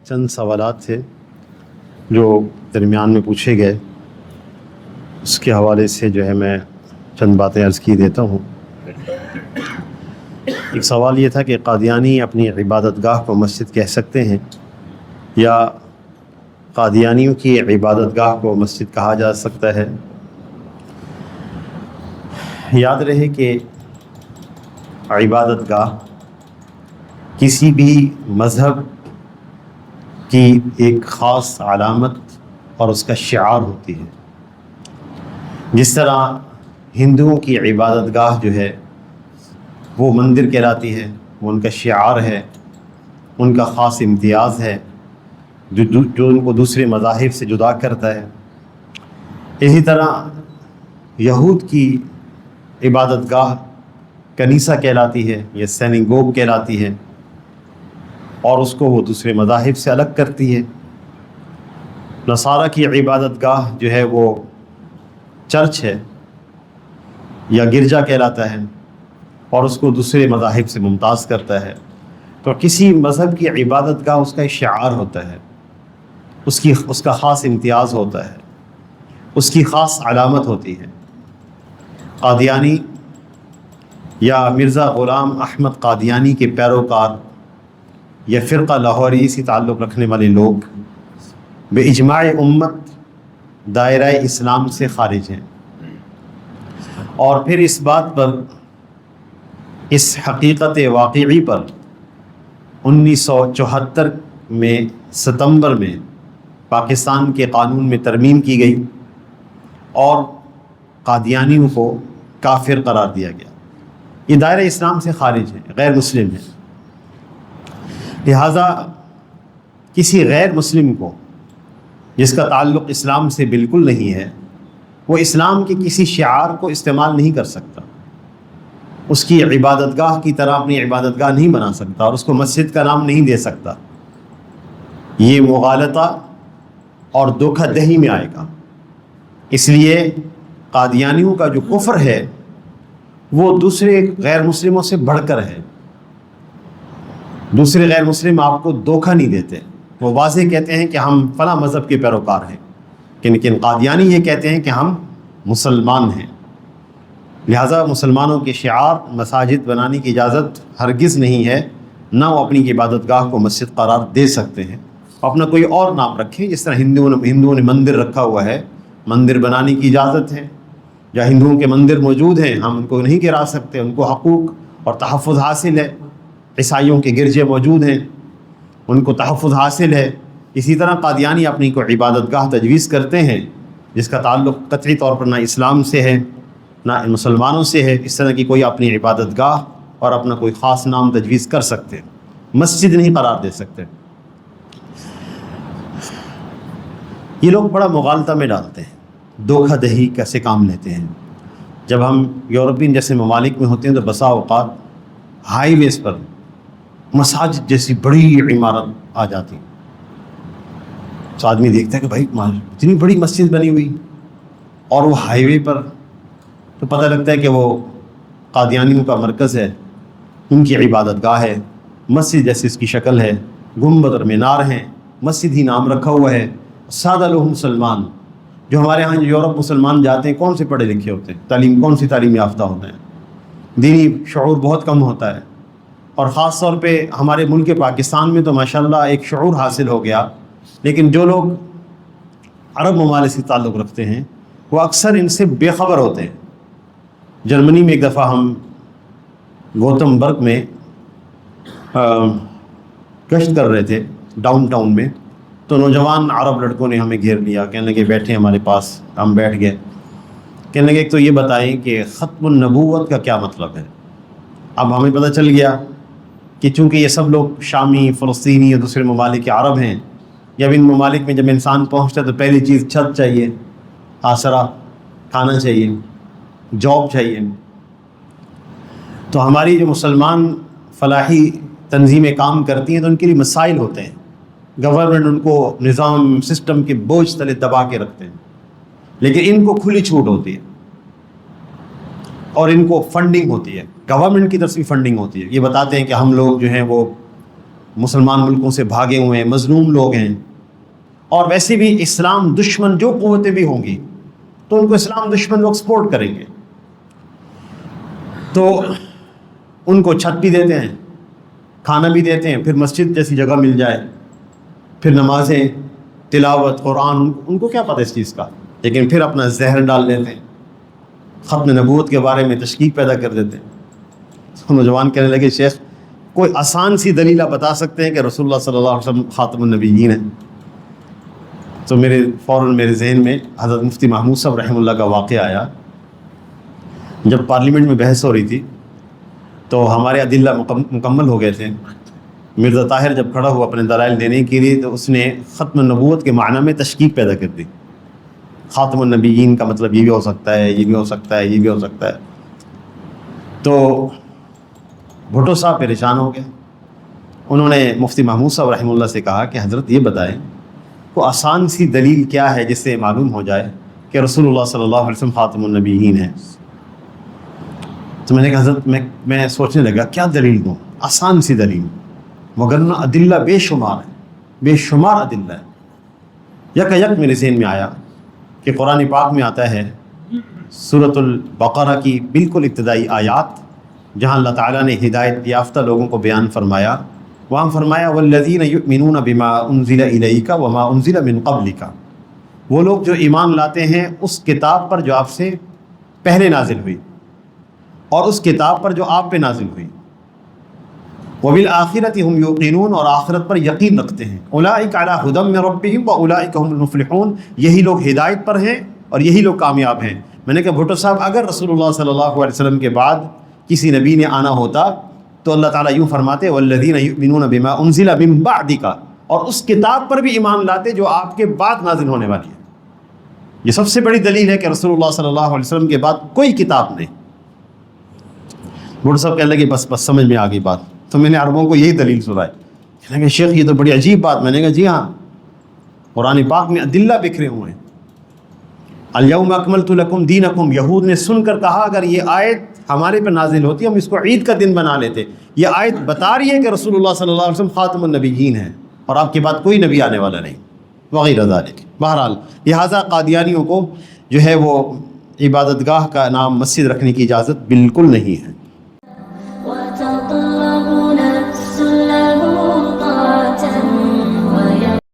چند سوالات تھے جو درمیان میں پوچھے گئے، اس کے حوالے سے جو ہے میں چند باتیں عرض کی دیتا ہوں۔ ایک سوال یہ تھا کہ قادیانی اپنی عبادت گاہ کو مسجد کہہ سکتے ہیں یا قادیانیوں کی عبادت گاہ کو مسجد کہا جا سکتا ہے؟ یاد رہے کہ عبادت گاہ کسی بھی مذہب کی ایک خاص علامت اور اس کا شعار ہوتی ہے۔ جس طرح ہندوؤں کی عبادت گاہ جو ہے وہ مندر کہلاتی ہے، وہ ان کا شعار ہے، ان کا خاص امتیاز ہے جو ان کو دوسرے مذاہب سے جدا کرتا ہے۔ اسی طرح یہود کی عبادت گاہ کنیسہ کہلاتی ہے یا سینگوگ کہلاتی ہے، اور اس کو وہ دوسرے مذاہب سے الگ کرتی ہے۔ نصارہ کی عبادت گاہ جو ہے وہ چرچ ہے یا گرجا کہلاتا ہے، اور اس کو دوسرے مذاہب سے ممتاز کرتا ہے۔ تو کسی مذہب کی عبادت گاہ اس کا شعار ہوتا ہے، اس کا خاص امتیاز ہوتا ہے، اس کی خاص علامت ہوتی ہے۔ قادیانی یا مرزا غلام احمد قادیانی کے پیروکار یا فرقہ لاہوری سے تعلق رکھنے والے لوگ بے اجماع امت دائرہ اسلام سے خارج ہیں، اور پھر اس بات پر، اس حقیقت واقعی پر 1974 میں ستمبر میں پاکستان کے قانون میں ترمیم کی گئی اور قادیانیوں کو کافر قرار دیا گیا۔ یہ دائرہ اسلام سے خارج ہے، غیر مسلم ہے۔ لہٰذا کسی غیر مسلم کو جس کا تعلق اسلام سے بالکل نہیں ہے، وہ اسلام کے کسی شعار کو استعمال نہیں کر سکتا، اس کی عبادت گاہ کی طرح اپنی عبادت گاہ نہیں بنا سکتا، اور اس کو مسجد کا نام نہیں دے سکتا۔ یہ مغالطہ اور دھوکہ دہی میں آئے گا۔ اس لیے قادیانیوں کا جو کفر ہے وہ دوسرے غیر مسلموں سے بڑھ کر ہے۔ دوسرے غیر مسلم آپ کو دھوکہ نہیں دیتے، وہ واضح کہتے ہیں کہ ہم فلاں مذہب کے پیروکار ہیں، لیکن قادیانی یہ کہتے ہیں کہ ہم مسلمان ہیں۔ لہٰذا مسلمانوں کے شعار مساجد بنانے کی اجازت ہرگز نہیں ہے، نہ وہ اپنی عبادت گاہ کو مسجد قرار دے سکتے ہیں، اپنا کوئی اور نام رکھیں۔ جس طرح ہندوؤں نے مندر رکھا ہوا ہے، مندر بنانے کی اجازت ہے، یا ہندوؤں کے مندر موجود ہیں، ہم ان کو نہیں گرا سکتے، ان کو حقوق اور تحفظ حاصل ہے۔ عیسائیوں کے گرجے موجود ہیں، ان کو تحفظ حاصل ہے۔ اسی طرح قادیانی اپنی کو عبادت گاہ تجویز کرتے ہیں جس کا تعلق قطعی طور پر نہ اسلام سے ہے نہ مسلمانوں سے ہے۔ اس طرح کی کوئی اپنی عبادت گاہ اور اپنا کوئی خاص نام تجویز کر سکتے، مسجد نہیں قرار دے سکتے۔ یہ لوگ بڑا مغالطہ میں ڈالتے ہیں، دھوکہ دہی کیسے کام لیتے ہیں۔ جب ہم یورپین جیسے ممالک میں ہوتے ہیں تو بسا اوقات ہائی ویز پر مساجد جیسی بڑی عمارت آ جاتی، تو آدمی دیکھتا ہے کہ بھائی اتنی بڑی مسجد بنی ہوئی اور وہ ہائی وے پر، تو پتہ لگتا ہے کہ وہ قادیانیوں کا مرکز ہے، ان کی عبادت گاہ ہے، مسجد جیسی اس کی شکل ہے، گنبد اور مینار ہیں، مسجد ہی نام رکھا ہوا ہے۔ سادہ لوگ مسلمان، جو ہمارے ہاں یورپ مسلمان جاتے ہیں، کون سے پڑھے لکھے ہوتے ہیں، کون سی تعلیم یافتہ ہوتے ہیں، دینی شعور بہت کم ہوتا ہے۔ اور خاص طور پہ ہمارے ملک پاکستان میں تو ماشاءاللہ ایک شعور حاصل ہو گیا، لیکن جو لوگ عرب ممالک سے تعلق رکھتے ہیں وہ اکثر ان سے بے خبر ہوتے ہیں۔ جرمنی میں ایک دفعہ ہم گوتم برگ میں گشت کر رہے تھے ڈاؤن ٹاؤن میں، تو نوجوان عرب لڑکوں نے ہمیں گھیر لیا، کہنے لگے بیٹھے ہمارے پاس، ہم بیٹھ گئے، کہنے لگے ایک تو یہ بتائیں کہ ختم النبوت کا کیا مطلب ہے۔ اب ہمیں پتہ چل گیا کہ چونکہ یہ سب لوگ شامی، فلسطینی اور دوسرے ممالک کے عرب ہیں، جب ان ممالک میں جب انسان پہنچتا ہے تو پہلی چیز چھت چاہیے، آسرا، کھانا چاہیے، جاب چاہیے۔ تو ہماری جو مسلمان فلاحی تنظیمیں کام کرتی ہیں تو ان کے لیے مسائل ہوتے ہیں، گورنمنٹ ان کو نظام سسٹم کے بوجھ تلے دبا کے رکھتے ہیں، لیکن ان کو کھلی چھوٹ ہوتی ہے اور ان کو فنڈنگ ہوتی ہے، گورنمنٹ کی طرف سے فنڈنگ ہوتی ہے۔ یہ بتاتے ہیں کہ ہم لوگ جو ہیں وہ مسلمان ملکوں سے بھاگے ہوئے ہیں، مظلوم لوگ ہیں، اور ویسے بھی اسلام دشمن جو قوتیں بھی ہوں گی تو ان کو اسلام دشمن لوگ سپورٹ کریں گے، تو ان کو چھت بھی دیتے ہیں، کھانا بھی دیتے ہیں، پھر مسجد جیسی جگہ مل جائے، پھر نمازیں، تلاوت قرآن، ان کو کیا پتہ اس چیز کا، لیکن پھر اپنا زہر ڈال دیتے ہیں، ختم نبوت کے بارے میں تشکیک پیدا کر دیتے ہیں۔ تو نوجوان کہنے لگے شیخ کوئی آسان سی دلیل آپ بتا سکتے ہیں کہ رسول اللہ صلی اللہ علیہ وسلم خاتم النبیین ہیں؟ تو فوراً میرے ذہن میں حضرت مفتی محمود صاحب رحمہ اللہ کا واقعہ آیا۔ جب پارلیمنٹ میں بحث ہو رہی تھی تو ہمارے ادلہ مکمل ہو گئے تھے، مرزا طاہر جب کھڑا ہوا اپنے دلائل دینے کے لیے تو اس نے ختم النبوت کے معنی میں تشکیک پیدا کر دی، خاتم النبیین کا مطلب یہ بھی ہو سکتا ہے، یہ بھی ہو سکتا ہے، یہ بھی ہو سکتا ہے۔ تو بھٹو صاحب پریشان ہو گئے، انہوں نے مفتی محمود صاحب رحمہ اللہ سے کہا کہ حضرت یہ بتائیں کو آسان سی دلیل کیا ہے جس سے معلوم ہو جائے کہ رسول اللہ صلی اللہ علیہ وسلم خاتم النبیین ہیں؟ تو میں نے کہا حضرت میں سوچنے لگا کیا دلیل دوں، آسان سی دلیل، مگر ادلہ بے شمار ہے، بے شمار ادلہ ہے۔ یک میرے ذہن میں آیا کہ قرآن پاک میں آتا ہے سورۃ البقرہ کی بالکل ابتدائی آیات، جہاں اللہ تعالیٰ نے ہدایت یافتہ لوگوں کو بیان فرمایا، وہاں فرمایا والذین یؤمنون بما انزل الیک وما انزل من قبلک، وہ لوگ جو ایمان لاتے ہیں اس کتاب پر جو آپ سے پہلے نازل ہوئی اور اس کتاب پر جو آپ پہ نازل ہوئی، وبالآخرۃ ہم یوقنون، اور آخرت پر یقین رکھتے ہیں، اولئک علی ھدی من ربہم واولئک هم المفلحون، یہی لوگ ہدایت پر ہیں اور یہی لوگ کامیاب ہیں۔ میں نے کہا بھٹو صاحب اگر رسول اللہ صلی اللہ علیہ وسلم کے بعد کسی نبی نے آنا ہوتا تو اللہ تعالیٰ یوں فرماتے والذین یؤمنون بما انزل من بعدک، اور اس کتاب پر بھی ایمان لاتے جو آپ کے بعد نازل ہونے والی ہے۔ یہ سب سے بڑی دلیل ہے کہ رسول اللہ صلی اللہ علیہ وسلم کے بعد کوئی کتاب نہیں۔ بھٹو صاحب کہنے لگے بس سمجھ میں آ گئی بات، تو میں نے عربوں کو یہی دلیل سنائی، کہنے لگے شیخ یہ تو بڑی عجیب بات۔ میں نے کہا جی ہاں، قرآن پاک میں ادلہ بکھرے ہوئے ہیں، الیوم اکملت لکم دینکم، یہود نے سن کر کہا اگر یہ آیت ہمارے پہ نازل ہوتی ہم اس کو عید کا دن بنا لیتے۔ یہ آیت بتا رہی ہے کہ رسول اللہ صلی اللہ علیہ وسلم خاتم النبیین ہیں اور آپ کے بعد کوئی نبی آنے والا نہیں، وغیرہ ذالک۔ بہرحال لہٰذا قادیانیوں کو جو ہے وہ عبادت گاہ کا نام مسجد رکھنے کی اجازت بالکل نہیں ہے۔